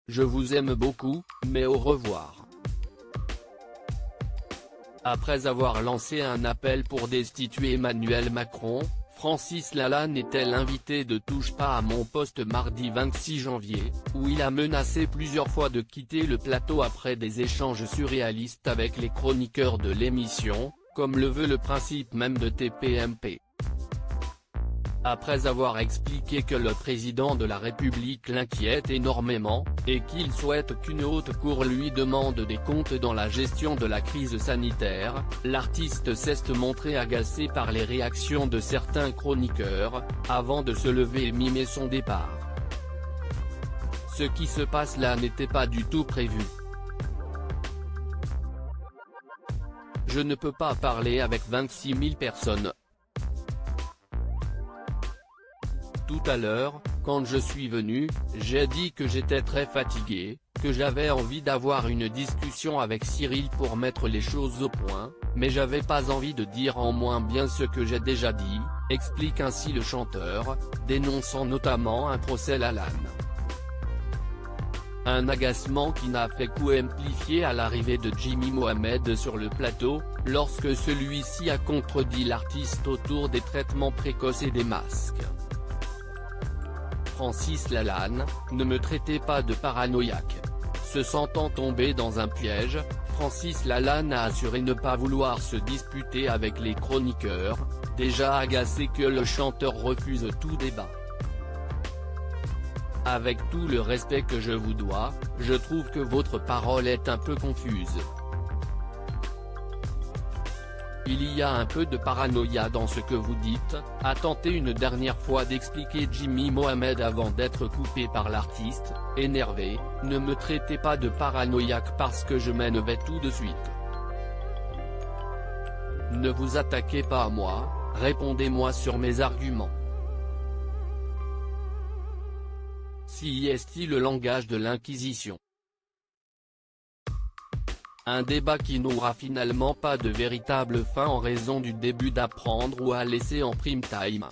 Je vous aime beaucoup, mais au revoir. Après avoir lancé un appel pour destituer Emmanuel Macron, Francis Lalanne était l'invité de Touche pas à mon poste mardi 26 janvier, où il a menacé plusieurs fois de quitter le plateau après des échanges surréalistes avec les chroniqueurs de l'émission, comme le veut le principe même de TPMP. Après avoir expliqué que le président de la République l'inquiète énormément, et qu'il souhaite qu'une haute cour lui demande des comptes dans la gestion de la crise sanitaire, l'artiste s'est montré agacé par les réactions de certains chroniqueurs, avant de se lever et mimer son départ. Ce qui se passe là n'était pas du tout prévu. Je ne peux pas parler avec 26 000 personnes. Tout à l'heure, quand je suis venu, j'ai dit que j'étais très fatigué, que j'avais envie d'avoir une discussion avec Cyril pour mettre les choses au point, mais j'avais pas envie de dire en moins bien ce que j'ai déjà dit, explique ainsi le chanteur, dénonçant notamment un procès Lalanne. Un agacement qui n'a fait qu'amplifier à l'arrivée de Jimmy Mohamed sur le plateau, lorsque celui-ci a contredit l'artiste autour des traitements précoces et des masques. Francis Lalanne, ne me traitez pas de paranoïaque. Se sentant tombé dans un piège, Francis Lalanne a assuré ne pas vouloir se disputer avec les chroniqueurs, déjà agacé que le chanteur refuse tout débat. Avec tout le respect que je vous dois, je trouve que votre parole est un peu confuse. Il y a un peu de paranoïa dans ce que vous dites, a tenté une dernière fois d'expliquer Jimmy Mohamed avant d'être coupé par l'artiste, énervé, ne me traitez pas de paranoïaque parce que je m'en vais tout de suite. Ne vous attaquez pas à moi, répondez-moi sur mes arguments. Si est-il le langage de l'Inquisition? Un débat qui n'aura finalement pas de véritable fin en raison du début d'Apprendre ou à laisser en prime time.